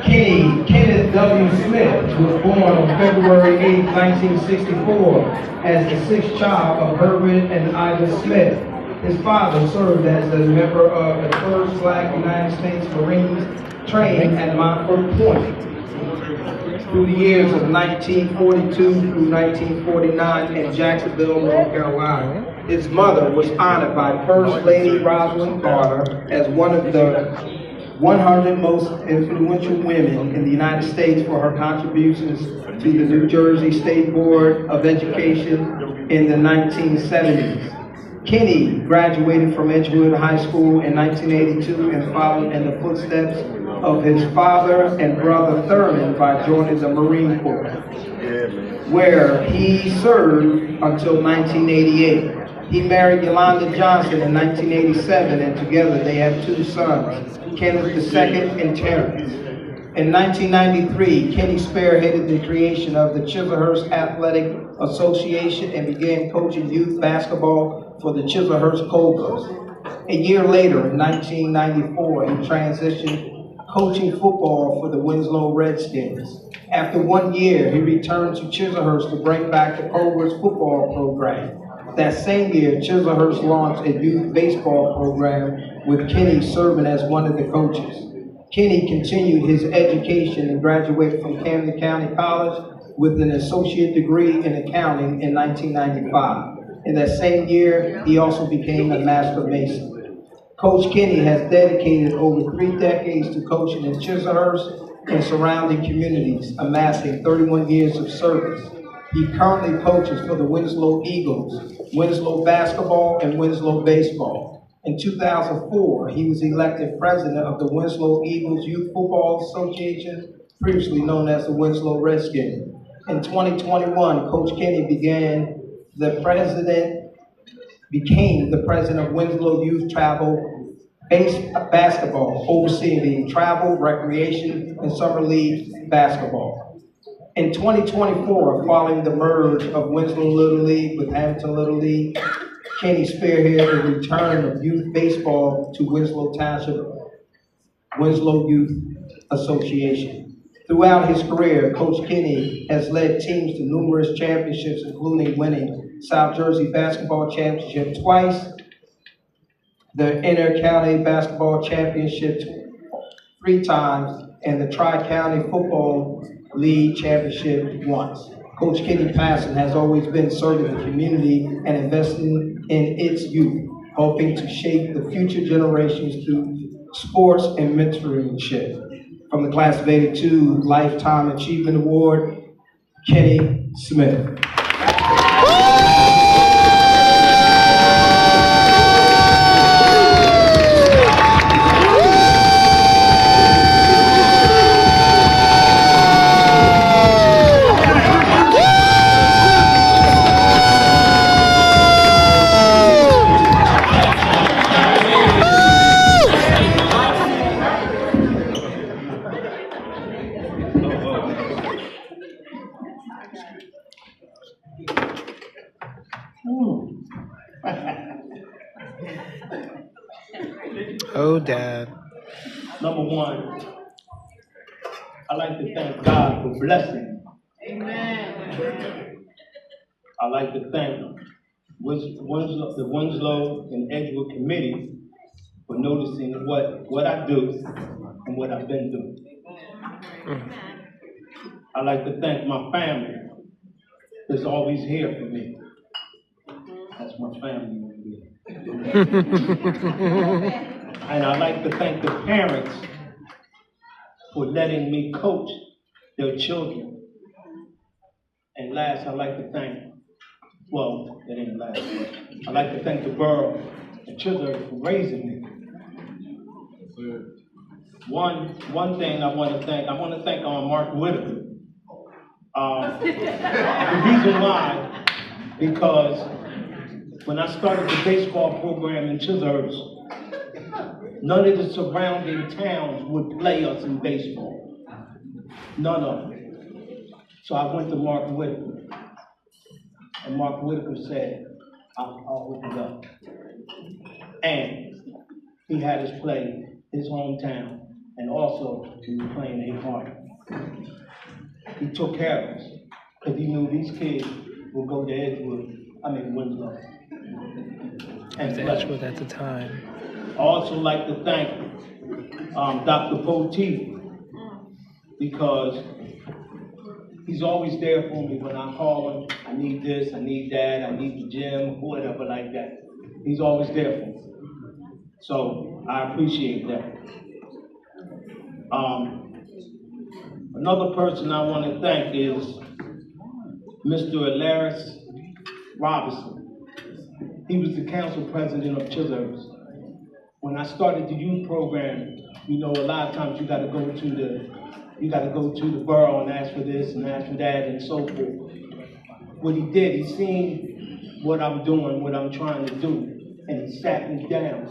Kenneth W. Smith was born on February 8, 1964, as the sixth child of Herbert and Ida Smith. His father served as a member of the 1st Black United States Marines trained at Montford Point through the years of 1942 through 1949 in Jacksonville, North Carolina. His mother was honored by First Lady Rosalind Carter as one of the 100 most influential women in the United States for her contributions to the New Jersey State Board of Education in the 1970s. Kenny graduated from Edgewood High School in 1982 and followed in the footsteps of his father and brother Thurman by joining the Marine Corps, where he served until 1988. He married Yolanda Johnson in 1987, and together they have 2 sons, Kenneth II and Terrence. In 1993, Kenny spearheaded the creation of the Chislehurst Athletic Association and began coaching youth basketball for the Chislehurst Cobras. A year later, in 1994, he transitioned coaching football for the Winslow Redskins. After 1 year, he returned to Chislehurst to bring back the Cobras football program. That same year, Chislehurst launched a youth baseball program with Kenny serving as one of the coaches. Kenny continued his education and graduated from Camden County College with an associate degree in accounting in 1995. In that same year, he also became a master mason. Coach Kenny has dedicated over 3 decades to coaching in Chislehurst and surrounding communities, amassing 31 years of service. He currently coaches for the Winslow Eagles, Winslow Basketball, and Winslow Baseball. In 2004, he was elected president of the Winslow Eagles Youth Football Association, previously known as the Winslow Redskins. In 2021, Coach Kenny became the president of Winslow Youth Travel Basketball, overseeing the travel, recreation, and summer league basketball. In 2024, following the merge of Winslow Little League with Hampton Little League, Kenny spearheaded the return of youth baseball to Winslow Township Winslow Youth Association. Throughout his career, Coach Kenny has led teams to numerous championships, including winning South Jersey Basketball Championship twice, the Inter-County Basketball Championship 3 times, and the Tri-County Football League Championship once. Coach Kenny Passon has always been serving the community and investing in its youth, hoping to shape the future generations through sports and mentorship. From the class of '82 Lifetime Achievement Award, Kenny Smith. Oh, Dad. Number one, I like to thank God for blessing. Amen. I like to thank the Winslow and Edgewood Committee for noticing what I do and what I've been doing. I like to thank my family that's always here for me. That's my family over there. And I like to thank the parents for letting me coach their children. And last, I like to thank, well, that ain't last. I like to thank the borough and children for raising me. One thing I want to thank Mark Whitaker. The reason why, because when I started the baseball program in Chislehurst, none of the surrounding towns would play us in baseball. None of them. So I went to Mark Whitaker. And Mark Whitaker said, I'll hook it up. And he had us play his hometown and also we were playing their part. He took care of us, because he knew these kids would go to Winslow. And bless Edgewood at the time. I also like to thank Dr. Poteet, because he's always there for me when I call him. I need this, I need that, I need the gym, whatever like that. He's always there for me. So I appreciate that. Another person I want to thank is Mr. Alaris Robinson. He was the council president of Chillers. When I started the youth program, you know, a lot of times you got to go to the borough and ask for this and ask for that and so forth. What he did, he seen what I'm doing, what I'm trying to do, and he sat me down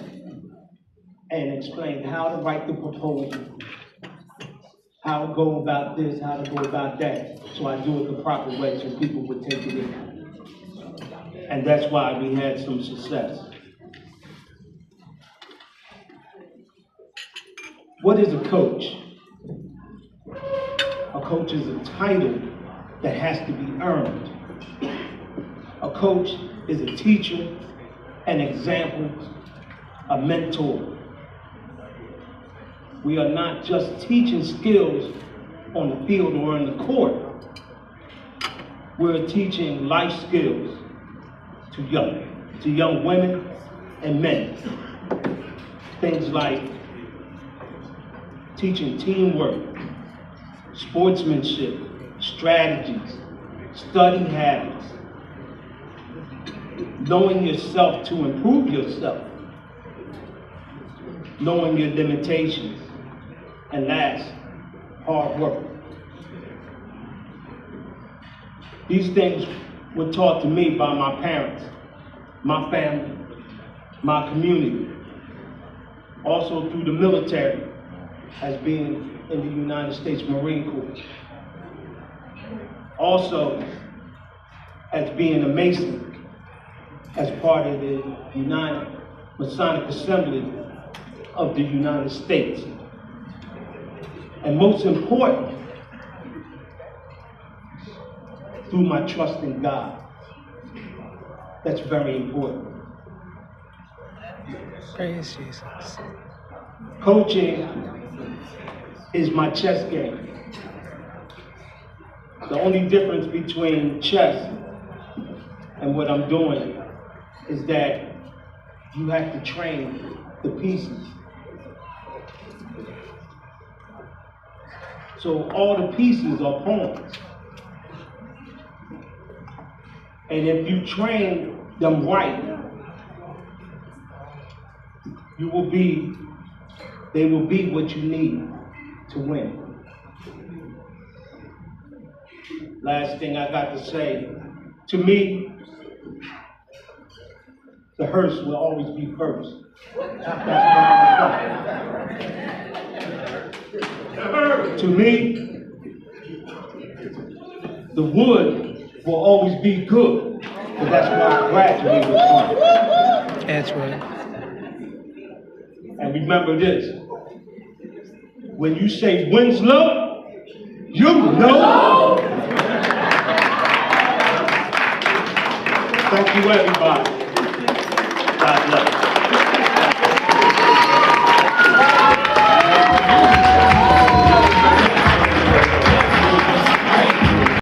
and explained how to write the proposal, how to go about this, how to go about that, so I do it the proper way so people would take it in. And that's why we had some success. What is a coach? A coach is a title that has to be earned. A coach is a teacher, an example, a mentor. We are not just teaching skills on the field or in the court. We're teaching life skills to young women and men. Things like teaching teamwork, sportsmanship, strategies, study habits, knowing yourself to improve yourself, knowing your limitations, and last, hard work. These things were taught to me by my parents, my family, my community, also through the military, as being in the United States Marine Corps. Also, as being a Mason, as part of the United Masonic Assembly of the United States. And most important, through my trust in God. That's very important. Praise Jesus. Coaching is my chess game. The only difference between chess and what I'm doing is that you have to train the pieces. So all the pieces are pawns. And if you train them right, they will be what you need to win. Last thing I got to say, to me, the hearse will always be first. To me, the wood will always be good, but that's where I graduated from. Edgewood. And remember this, when you say Winslow, you know. Thank you, everybody. God bless.